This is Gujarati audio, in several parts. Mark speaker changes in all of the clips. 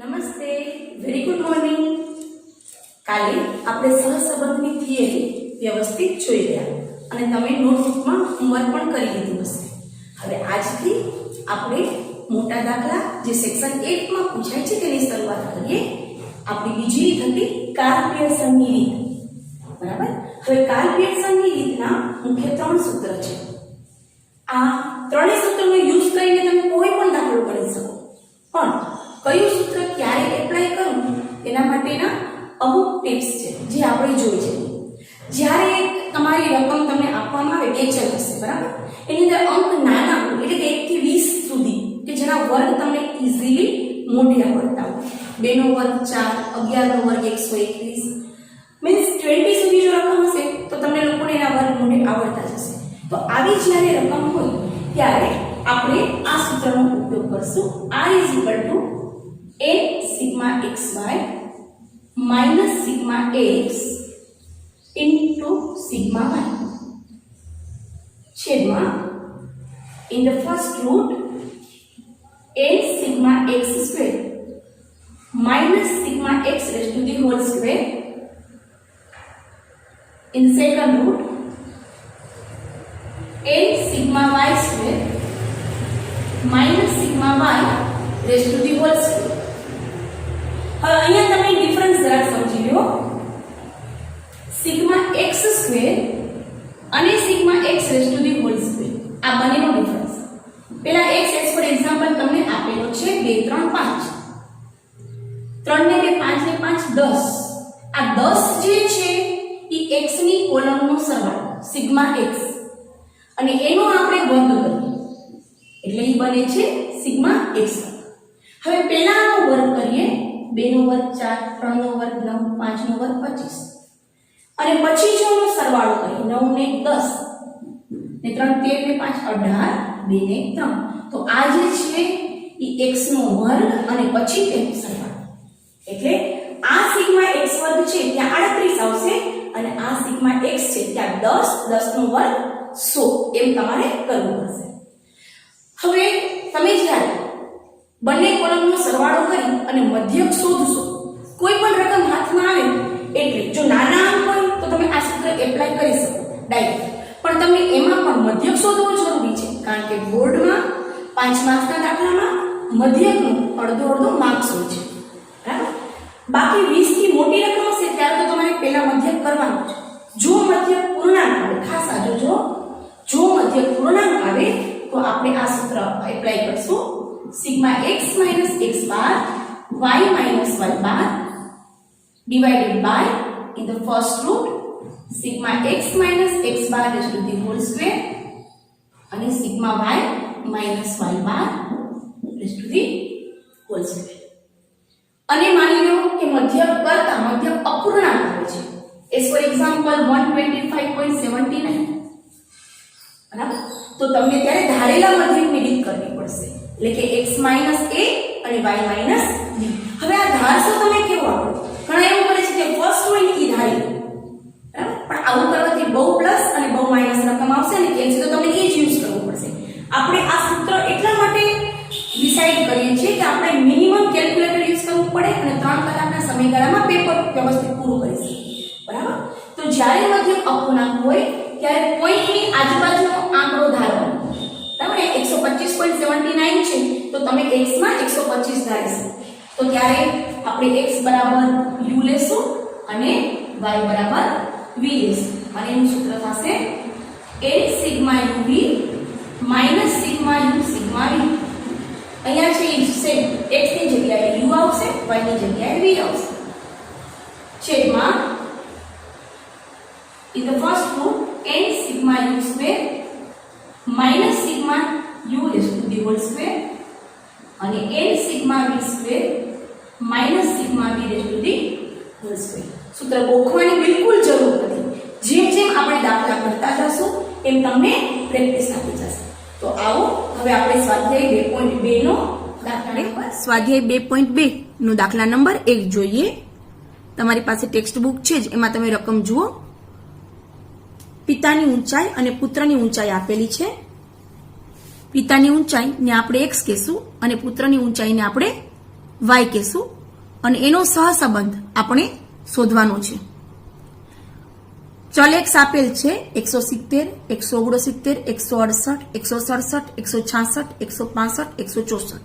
Speaker 1: નમસ્તે, વેરી ગુડ મોર્નિંગ. કાલે આપણે સહસંબંધની થિયરી વ્યવસ્થિત જોઈ ગયા અને તમે નોટબુકમાં હોમવર્ક પણ કરી લીધું હશે. હવે આજથી આપણે મોટા દાખલા જે સેક્શન 8 માં પૂછાય છે તેની શરૂઆત કરીએ. આપણી બીજી રીત હતી કાર્લ પિયર્સનની રીત. બરાબર. હવે કાર્લ પિયર્સનની રીતના મુખ્ય 3 સૂત્ર છે. આ ત્રણેય સૂત્રનો યુઝ કરીને તમે કોઈ પણ દાખલો કરી શકો. પણ કયું સૂત્ર ક્યારે એપ્લાય કરવું એના માટેના અમુક ટિપ્સ છે જે આપણે જોઈ છે. જ્યારે તમારી રકમ તમને આપવામાં આવે બે ચલ હશે, બરાબર, એની અંદર અંક નાના હોય એટલે કે 1 થી 20 સુધી કે જેના વર્ગ તમને ઈઝીલી મોઢે આવડતા હોય, 2 નો વર્ગ 4, 11 નો વર્ગ 121, મીન્સ 20 સુધી જો રકમ હશે તો તમને લોકોને એના વર્ગ મોઢે આવડતા જશે. તો આવી જ્યારે રકમ હોય ત્યારે આપણે આ સૂત્રનો ઉપયોગ કરશું. r a sigma xy minus sigma x into sigma y छेदમાં in the first root a sigma x square minus sigma x raised to the whole square, in the second root a sigma y square minus sigma y raised to the whole square. હવે અહીંયા તમે ડિફરન્સ જરા સમજી લો. સિગ્મા x સ્ક્વેર અને sigma x raise to the whole square, આ બંનેનો ડિફરન્સ. પહેલા x એઝ ફોર એક્ઝામ્પલ તમને આપેલો છે 2 3 5. 3 ને 2 5 ને 5 10. આ 10 જે છે એ x ની કોલમનો સરવાળો સિગ્મા x અને એનો આપણે વર્ગ કરીએ એટલે એ બને છે સિગ્મા x. હવે પહેલાનો વર્ગ કરીએ, 2 નો વર્ગ 4, 3 નો વર્ગ 9, 5 નો વર્ગ 25 અને પછી જો એનો સરવાળો કરીએ 9 ને 10 ને 3 13 ને 5 18, 2 ને 3, તો આ જે છે એ x નો વર્ગ અને પછી તેનો સરવાળો એટલે આ સિગ્મા x વર્ગ છે ત્યાં 38 આવશે અને આ સિગ્મા x છે ત્યાં 10, 10 નો વર્ગ 100 એમ તમારે કરવું પડશે. હવે તમે જ્યારે બંને કોલમનો સરવાળો કરી અને મધ્યક શોધશો, કોઈ પણ રકમ હાથમાં આવે એટલે જો નાના અંક હોય તો તમે આ સૂત્ર એપ્લાય કરી શકો ડાયરેક્ટ, પણ તમે એમાં પણ મધ્યક શોધવો જરૂરી છે કારણ કે બોર્ડમાં 5 માર્ક્સના દાખલામાં મધ્યકનો અડધો માર્ક્સ હોય છે, બરાબર. બાકી 20 થી મોટી રકમ હશે ત્યારે તો તમારે પહેલા મધ્યક કરવાનું છે. જો મધ્યક પૂર્ણાંક આવે, ખાસ આ જો મધ્યક પૂર્ણાંક આવે તો આપણે આ સૂત્ર એપ્લાય કરશું. sigma x minus x bar y minus y bar divided by in the first root sigma x minus x bar raised to the whole square and sigma y minus y bar raised to the whole square. અને માની લો કે મધ્યક કરતા મધ્યક અપૂર્ણાંક આવે છે. as for example 125.79, બરાબર, તો તમને ત્યારે ધારેલા મધ્યકની રીત કરવી પડશે એટલે કે x minus a અને y minus b. હવે આ ધારશો તમે કેવો આપો, ઘણા એવું કરે છે કે ફર્સ્ટ હોય ને એ ધારી, બરાબર, પણ આવું કરવાથી બહુ પ્લસ અને બહુ માઈનસ રકમ આવશે અને કેન્સલ તો તમને એ જ યુઝ કરવું પડશે. આપણે આ સૂત્ર એટલા માટે ડિસાઈડ કરીએ છીએ કે આપણે મિનિમમ કેલ્ક્યુલેટર યુઝ કરવું પડે અને 3 કલાકના સમયગાળામાં પેપર વ્યવસ્થિત પૂરું કરી શકીએ, બરાબર. તો જ્યારે મધ્યક અપૂર્ણાંક હોય ત્યારે પોઈન્ટની આજુબાજુનો આંકડો ધારવાનો, બરાબર. 125.79 છે તો તમે x માં 125 ધારીશું તો ત્યારે આપણે x બરાબર u લેશું અને y બરાબર v લેશું અને એનું સૂત્ર થશે a sigma uv minus sigma u sigma v. અહીંયા છે સેમ, x ની જગ્યાએ u આવશે, y ની જગ્યાએ v આવશે. છેદમાં in the first root n sigma u square minus sigma u raised to the whole square અને n sigma v square minus sigma v raised to the whole square. સૂત્ર ગોખવાની બિલકુલ જરૂર નથી. જેમ જેમ આપણે દાખલા કરતા જશું એમ તમને પ્રેક્ટિસ થતી જશે. તો આવો હવે આપણે સ્વાધ્યાય 2.2 નો દાખલા નંબર સ્વાધ્યાય 2.2 નો દાખલા નંબર 1 જોઈએ. તમારી પાસે ટેક્સ્ટ બુક છે જ, એમાં તમે રકમ જુઓ. પિતાની ઊંચાઈ અને પુત્રની ઊંચાઈ આપેલી છે. પિતાની ઊંચાઈને આપણે x કહેશું અને પુત્રની ઊંચાઈને આપણે વાય કહેશું અને એનો સહસંબંધ આપણે શોધવાનો છે. ચલ એક્સ આપેલ છે 170, 169, 168, 167, 166, 165, 164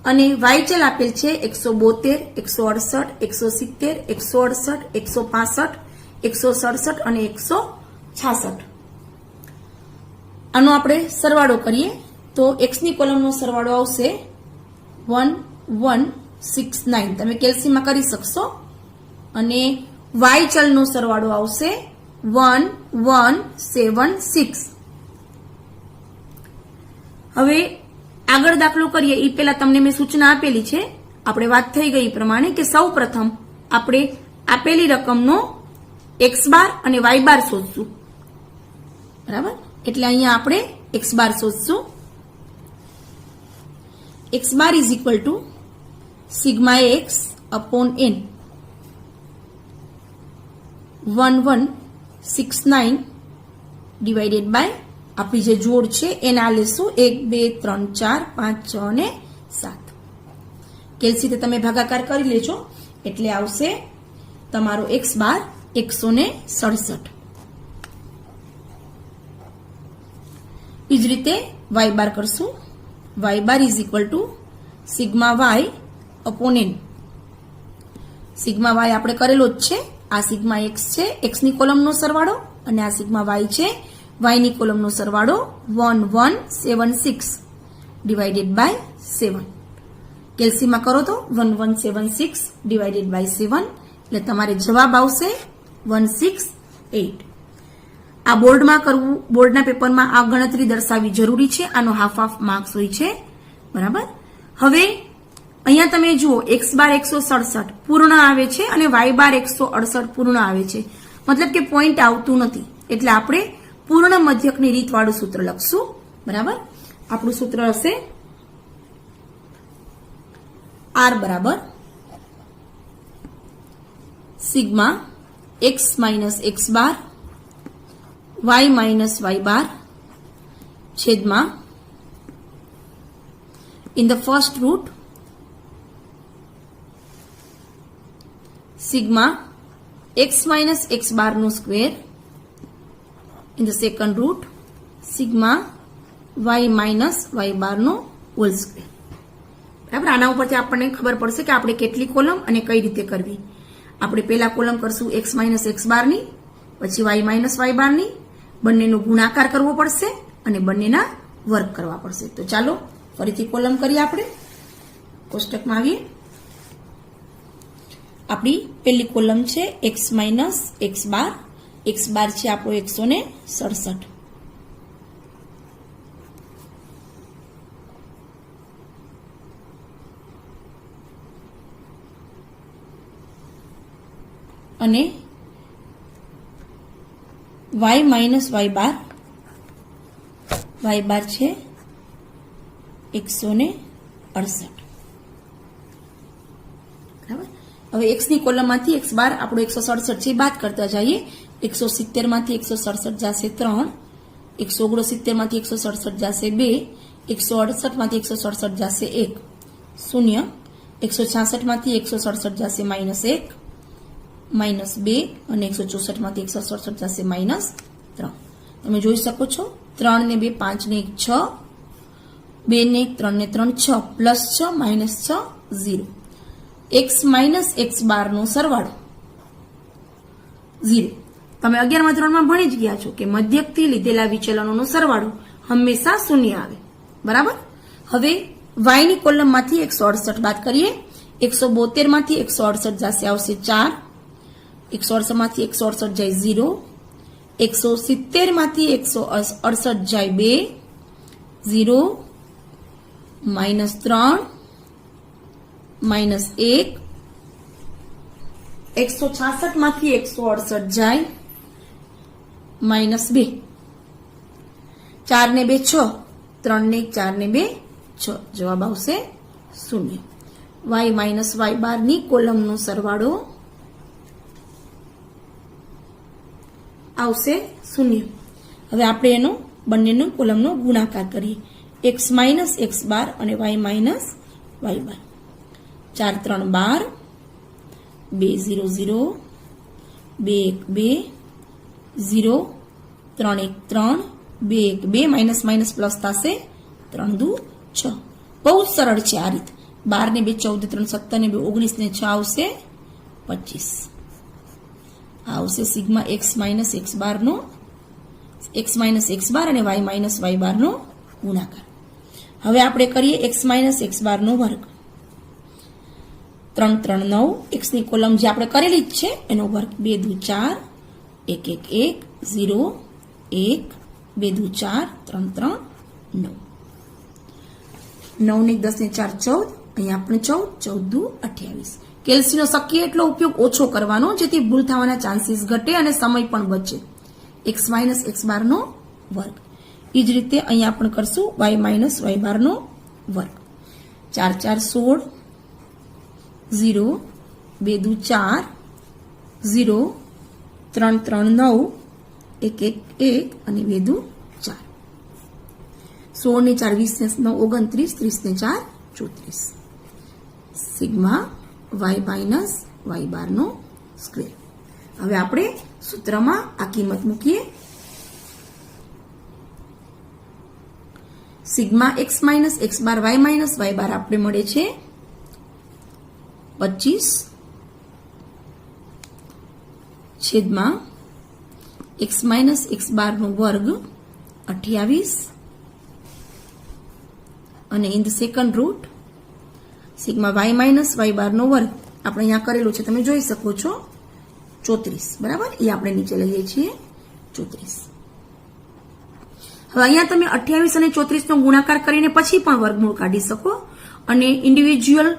Speaker 1: અને વાય ચલ આપેલ છે 172, 168, 170, 168, 165, 167 અને 166. આનો આપણે સરવાળો કરીએ તો એક્સ ની કોલમનો સરવાળો આવશે 1169. તમે કેલ્સીમાં કરી શકશો. અને વાય ચલનો સરવાળો આવશે 1176. હવે આગળ દાખલો કરીએ એ પહેલા તમને મેં સૂચના આપેલી છે. આપણે વાત થઈ ગઈ પ્રમાણે કે સૌ પ્રથમ આપણે આપેલી રકમનો એક્સ બાર અને વાય બાર શોધશું. બરાબર, એટલે અહીંયા આપણે એક્સ બાર શોધશું. X bar is equal to sigma x upon n 1169 divided by આપણી જે જોડ છે એના લેશું 1 2 3 4 5 6 અને 7. કેલ્સીથી તમે ભાગાકાર કરી લેજો એટલે આવશે તમારો એક્સ બાર 167. એ જ રીતે વાય બાર કરશું. Y bar is equal to sigma Y upon N. Sigma Y આપણે કરેલો જ છે. આ સિગ્મા એક્સ છે એક્સ ની કોલમનો સરવાળો અને આ સિગ્મા વાય છે વાય ની કોલમનો સરવાળો 1176 ડિવાઇડેડ બાય 7. કેલ્સીમાં કરો તો 1176 ડિવાઇડેડ બાય 7 એટલે તમારે જવાબ આવશે 168. આ બોર્ડમાં કરવું, બોર્ડના પેપરમાં આ ગણતરી દર્શાવવી જરૂરી છે. આનો હાફ માર્ક્સ હોય છે. બરાબર. હવે અહીંયા તમે જુઓ એક્સ બાર 167 પૂર્ણ આવે છે અને વાય બાર 168 પૂર્ણ આવે છે. મતલબ કે પોઈન્ટ આવતું નથી. એટલે આપણે પૂર્ણ મધ્યકની રીતવાળું સૂત્ર લખશું. બરાબર. આપણું સૂત્ર હશે આર બરાબર sigma X minus X bar Y minus Y bar છેદમાં in the first root sigma x minus x bar no square in the second root sigma y minus y bar no whole square. બરાબર. આના ઉપરથી આપણને ખબર પડશે કે આપણે કેટલી કોલમ અને કઈ રીતે કરવી. આપણે પહેલા કોલમ કરશું x માઇનસ x બારની, પછી y માઇનસ y બારની, બંનેનો ગુણાકાર કરવો પડશે અને બંનેના વર્ગ કરવા પડશે. તો ચાલો ફરીથી કોલમ કરીએ. આપણે કોષ્ટકમાં આવીએ. આપણી પહેલી કોલમ છે x માઇનસ x બાર છે આપણો 167 અને y માઇનસ y બાર છે 168. બરાબર. હવે x ની કોલમમાંથી x બાર આપણો 167 છે બાદ કરતા જઈએ. 170 માંથી 167 જશે 3, 169 માંથી 167 જશે 2, 168 માંથી 167 જશે 1, 0, 166 માંથી 167 જશે -1, -2 અને 164 માંથી 167 જશે -3. તમે જોઈ શકો છો 3 ને 2 5 ને 1 6, 2 ને 1 3 ને 3 6 +6 -6 0. x માઇનસ x બાર નો સરવાળો 0. તમે 11માં ધોરણમાં ભણી જ ગયા છો કે મધ્યકથી લીધેલા વિચલનોનો સરવાળો હંમેશા 0 આવે. બરાબર. હવે y ની કોલમમાંથી 168 બાદ કરીએ. 172 માંથી 168 જશે આવશે 4, 168 માંથી 168 જાય 0, 170 માંથી 168 જાય 2, 0, -3, -1, 166 માંથી 168 જાય -2, 4 ને 2 6, 3 ને 4 ને 2 6. જવાબ આવશે 0. y માઇનસ y બાર ની કોલમનો સરવાળો આવશે 0. હવે આપણે એનો બંનેનો કોલમનો ગુણાકાર કરીએ. x માઇનસ x બાર અને y માઇનસ y બાર. 4 3 12, 2 0 0, 2 1 2, 0, 3 1 3, 2 1 2, માઇનસ માઇનસ પ્લસ થશે 3 દુ 6. બહુ જ સરળ છે આ રીત. 12 ને 2 14, 3 17 ને 2 19 ને 6 આવશે 25. આવશે સિગ્મા એક્સ માઇનસ એક્સ બારનો એક્સ માઇનસ એક્સ બાર અને વાય માઇનસ વાય બારનો ગુણાકાર. હવે આપણે કરીએ એક્સ માઇનસ એક્સ બારનો વર્ગ. 3 3 9, એક્સની કોલમ જે આપણે કરેલી જ છે એનો વર્ગ. 2 દુ 4, 1 1 1, 0 1, 2 દુ 4, 3 3 9. 9 ને 10 ને 4 14, અહીંયા આપણે 14 14 દુ 28. કેલ્સીનો શક્ય એટલો ઉપયોગ ઓછો કરવાનો જેથી ભૂલ થવાના ચાન્સીસ ઘટે અને સમય પણ બચે. એક્સ માઇનસ એક્સ બારનો વર્ગ. એ જ રીતે અહીંયા આપણે કરશું વાય માઇનસ વાય બારનો વર્ગ. 4 4 16, 0 2 દુ 4, 0 3 3 9, 1 1 1 અને 2 દુ 4. 16 ને 4 20 ને 9 29, 30 ને 4 34. સિગ્મા વાય માઇનસ વાય બારનો સ્ક્વેર. હવે આપણે સૂત્રમાં આ કિંમત મૂકીએ. Sigma X minus X bar Y minus Y બાર આપણે મળે છે 25 છેદમાં એક્સ માઇનસ એક્સ બારનો વર્ગ 28 અને in the second root sigma Y minus Y બારનો વર્ગ આપણે અહીંયા કરેલું છે, તમે જોઈ શકો છો 34. બરાબર, એ આપણે નીચે લઈએ છીએ 34. હવે અહીંયા તમે 28 અને 34 નો ગુણાકાર કરીને પછી પણ વર્ગમૂળ કાઢી શકો અને ઇન્ડિવિજ્યુઅલ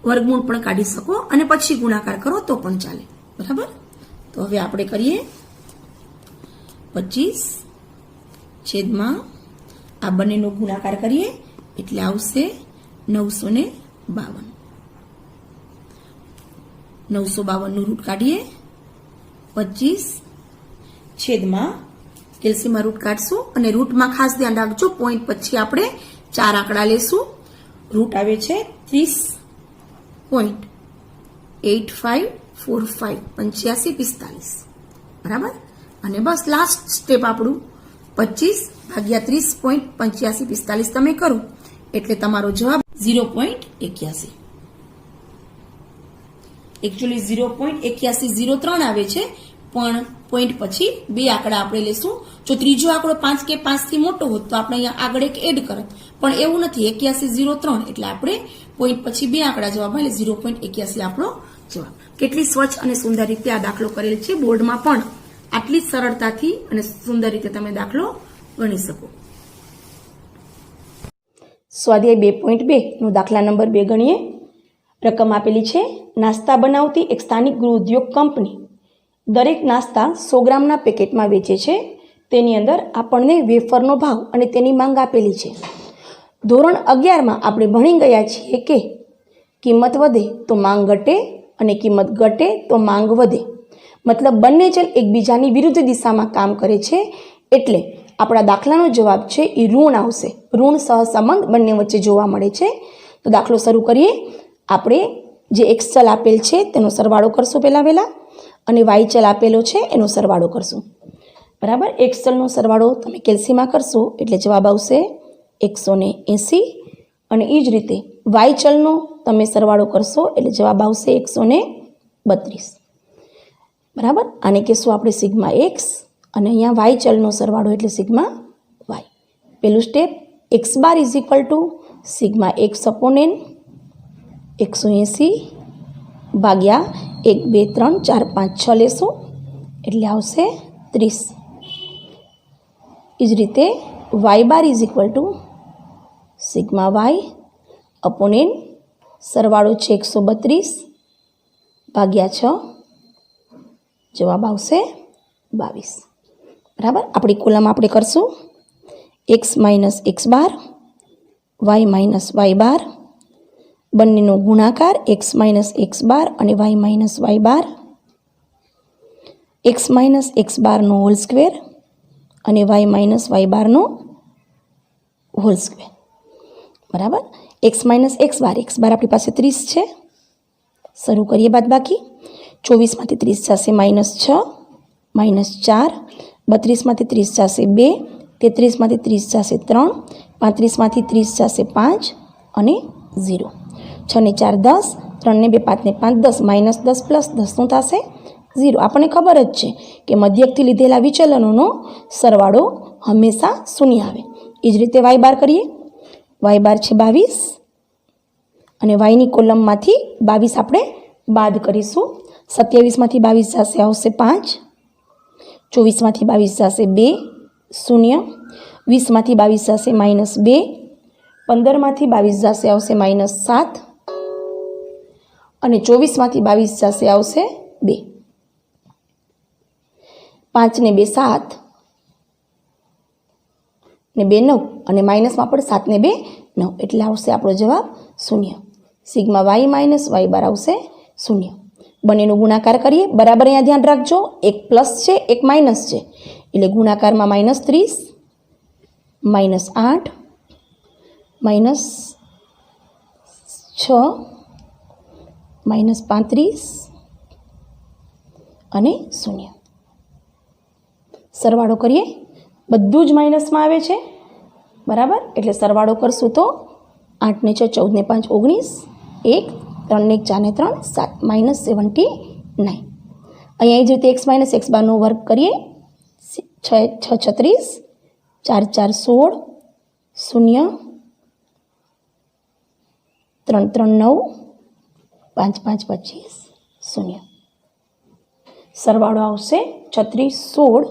Speaker 1: વર્ગમૂળ પણ કાઢી શકો અને પછી ગુણાકાર કરો તો પણ ચાલે. બરાબર, તો હવે આપણે કરીએ 25 છેદમાં આ બંનેનો ગુણાકાર કરીએ એટલે આવશે 952. 952 નું રૂટ કાઢીએ. 25 છેદમાં કેલ્સીમાં રૂટ કાઢશું અને રૂટમાં ખાસ ધ્યાન રાખજો પોઈન્ટ પછી આપણે 4 આંકડા લેશું. રૂટ આવે છે 30.8545 8545. બરાબર, અને બસ લાસ્ટ સ્ટેપ આપણું 25 ભાગ્યા 30.8545 તમે કરો એટલે તમારો જવાબ 0.81. એકચ્યુઅલી 0.8103 આવે છે પણ પોઈન્ટ પછી 2 આંકડા આપણે લેશું. જો ત્રીજો આંકડો 5 કે 5 થી મોટો હોત તો આપણે અહીંયા આગળ એક એડ કરત, પણ એવું નથી. 8103 એટલે આપણે પોઈન્ટ પછી 2 આંકડા જવાબ એટલે 0.81 આપણો જવાબ. કેટલી સ્વચ્છ અને સુંદર રીતે આ દાખલો કરેલ છે. બોર્ડમાં પણ આટલી જ સરળતાથી અને સુંદર રીતે તમે દાખલો ગણી શકો. સ્વાધ્યાય 2.2 નો દાખલા નંબર 2 ગણીએ. રકમ આપેલી છે. નાસ્તા બનાવતી એક સ્થાનિક ગૃહ ઉદ્યોગ કંપની દરેક નાસ્તા 100 ગ્રામના પેકેટમાં વેચે છે. તેની અંદર આપણને વેફરનો ભાવ અને તેની માંગ આપેલી છે. ધોરણ 11માં આપણે ભણી ગયા છીએ કે કિંમત વધે તો માંગ ઘટે અને કિંમત ઘટે તો માંગ વધે. મતલબ બંને ચલ એકબીજાની વિરુદ્ધ દિશામાં કામ કરે છે. એટલે આપણા દાખલાનો જવાબ છે એ ઋણ આવશે. ઋણ સહસંબંધ બંને વચ્ચે જોવા મળે છે. તો દાખલો શરૂ કરીએ. આપણે જે એક્સ ચલ આપેલ છે તેનો સરવાળો કરશું પહેલા અને વાય ચલ આપેલો છે એનો સરવાળો કરશું. બરાબર, એક્સ ચલનો સરવાળો તમે કેલ્સીમાં કરશો એટલે જવાબ આવશે 180 અને એ જ રીતે વાય ચલનો તમે સરવાળો કરશો એટલે જવાબ આવશે 132. બરાબર, આને કહેશું આપણે સિગ્મા એક્સ અને અહીંયા વાય ચલનો સરવાળો એટલે સિગ્મા વાય. પેલું step X bar is equal to sigma x upon N 180 ભાગ્યા 1 2 3 4 5 6 લેશું એટલે આવશે 30. એ જ રીતે Y bar is equal to sigma Y upon N સરવાળો છે 132 ભાગ્યા 6 જવાબ આવશે 22. બરાબર, આપણી કોલમ આપણે કરશું x minus X bar Y minus Y બાર બંનેનો ગુણાકાર એક્સ માઇનસ એક્સ બાર અને વાય માઇનસ વાય બાર. એક્સ માઇનસ એક્સ બારનો હોલ સ્ક્વેર અને વાય માઇનસ વાય બારનો હોલ સ્ક્વેર. બરાબર, એક્સ બાર આપણી પાસે 30 છે
Speaker 2: શરૂ કરીએ બાદબાકી. 24માંથી 30 જશે -6, -4, 32માંથી 30 જશે 2, 33માંથી 30 જશે 3, 35માંથી 30 જશે 5 અને 0. 6 ને 4 10, 3 ને 2 5 ને 5 10, -10 + 10 શું થશે 0. આપણને ખબર જ છે કે મધ્યકથી લીધેલા વિચલનોનો સરવાળો હંમેશા શૂન્ય આવે. એ જ રીતે y બાર કરીએ. y બાર છે 22 અને yની કોલમમાંથી 22 આપણે બાદ કરીશું. 27માંથી 22 જશે આવશે 5, 24માંથી 22 જશે 2 0, 20માંથી 22 જશે -2, 15માંથી 22 જશે આવશે -7 અને 24માંથી 22 જશે આવશે 2. 5 ને 2 7 ને 2 9 અને માઇનસમાં પણ 7 ને 2 9 એટલે આવશે આપણો જવાબ 0. સિગ્મા y માઇનસ y બાર આવશે 0. બંનેનો ગુણાકાર કરીએ. બરાબર અહીંયા ધ્યાન રાખજો, એક પ્લસ છે એક માઇનસ છે એટલે ગુણાકારમાં -30, -8, -6, -35 અને 0. સરવાળો કરીએ. બધું જ માઇનસમાં આવે છે બરાબર, એટલે સરવાળો કરશું તો 8 ને 6 14 ને 5 19, 1 3 ને 1 4 ને 3 7 -79. અહીંયા એ જ રીતે x - x બારનો વર્ગ કરીએ. 6 36, 4 4 16, 0 3 3 9, 5 5 25 0. સરવાળો આવશે 36 16.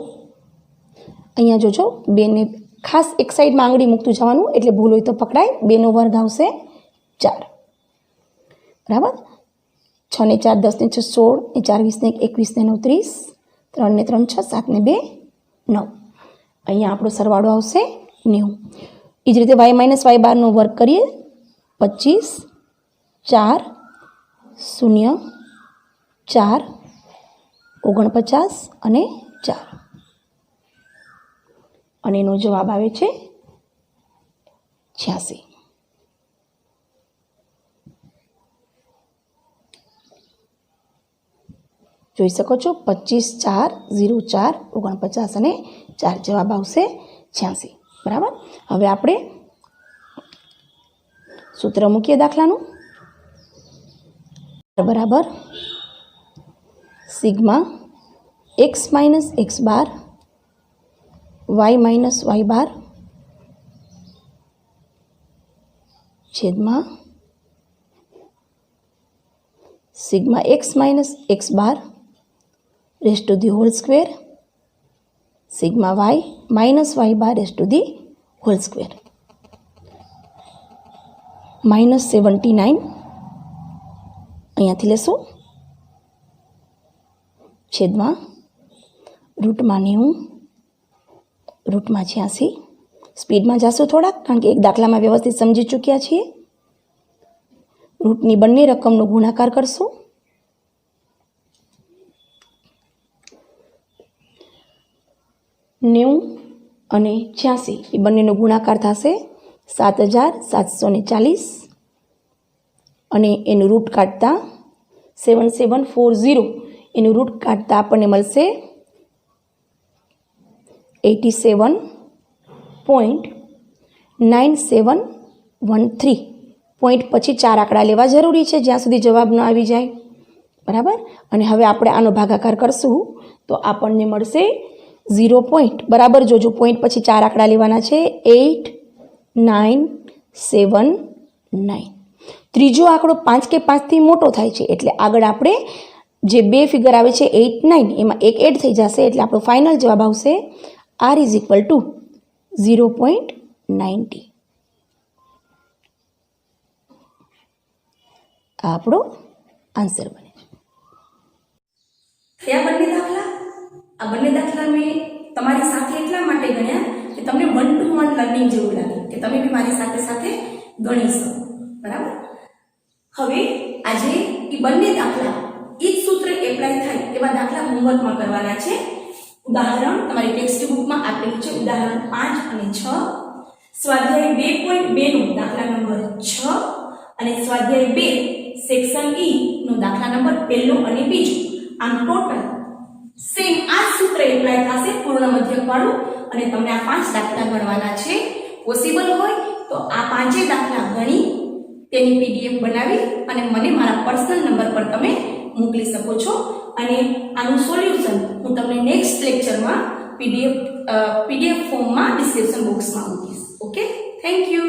Speaker 2: અહીંયા જોજો 2 ને ખાસ એક સાઈડમાં આંગળી મૂકતું જવાનું એટલે ભૂલ હોય તો પકડાય. 2 નો વર્ગ આવશે 4 બરાબર. 6 ને 4 10 ને 6 16 ને 4 20 ને 21 ને 9 30, 3 ને 3 6 7 ને 2 9. અહીંયા આપણો સરવાળો આવશે 90. એ જ રીતે y - y બારનો વર્ગ કરીએ. 25 4 0 4 49 અને 4 અને એનો જવાબ આવે છે 86. જોઈ શકો છો 25 4 0 4 49 અને 4 જવાબ આવશે 86 બરાબર. હવે આપણે સૂત્ર મૂકીએ દાખલાનું. બરાબર sigma x - x bar y - y bar છેદમાં sigma x - x bar raise to the whole square sigma y - y bar raise to the whole square -79 અહીંયાથી લેશું છેદમાં રૂટમાં 90 રૂટમાં 86. સ્પીડમાં જશું થોડાક કારણ કે એક દાખલામાં વ્યવસ્થિત સમજી ચૂક્યા છીએ. રૂટની બંને રકમનો ગુણાકાર કરશું. નેવું અને 86 એ બંનેનો ગુણાકાર થશે 7740 અને એનું રૂટ કાઢતા 7740 એનું રૂટ કાઢતા આપણને મળશે 87.9713. પોઈન્ટ પછી 4 આંકડા લેવા જરૂરી છે જ્યાં સુધી જવાબ ન આવી જાય બરાબર. અને હવે આપણે આનો ભાગાકાર કરશું તો આપણને મળશે 0 પોઈન્ટ બરાબર. જોજો પોઈન્ટ પછી 4 આંકડા લેવાના છે 8979. ત્રીજો આંકડો 5 કે 5 થી મોટો થાય છે એટલે આગળ આપણે જે બે ફિગર આવે છે 89 એમાં એક એડ થઈ જશે એટલે આપણો ફાઇનલ જવાબ આવશે r = 0.90. આ આપણો આન્સર બને છે.
Speaker 1: આ બંને દાખલા મેં તમારી સાથે એટલા માટે ગણ્યા કે તમને 1-to-1 લર્નિંગ જેવું લાગે કે તમે બી મારી સાથે સાથે ગણી શકો બરાબર. હવે આજે એ બંને દાખલા એ જ સૂત્ર એપ્લાય થાય એવા દાખલા હોમવર્કમાં કરવાના છે. ઉદાહરણ તમારી ટેક્સ્ટ બુકમાં આપેલું છે ઉદાહરણ 5 અને 6. સ્વાધ્યાય 2.2 નો દાખલા નંબર 6 અને સ્વાધ્યાય 2 સેક્શન ઈ નો દાખલા નંબર પહેલો અને બીજો, આમ ટોટલ સેમ આ જ સૂત્ર એપ્લાય થશે પૂર્ણ મધ્યક વાળું, અને તમને આ 5 દાખલા ગણવાના છે. પોસિબલ હોય તો આ 5 દાખલા ગણી તેની પીડીએફ બનાવી અને મને મારા પર્સનલ નંબર પર તમે મોકલી શકો છો, અને આનું સોલ્યુશન હું તમને નેક્સ્ટ લેક્ચરમાં પીડીએફ ફોર્મમાં ડિસ્ક્રિપ્શન બોક્સમાં મૂકીશ. Okay, thank you.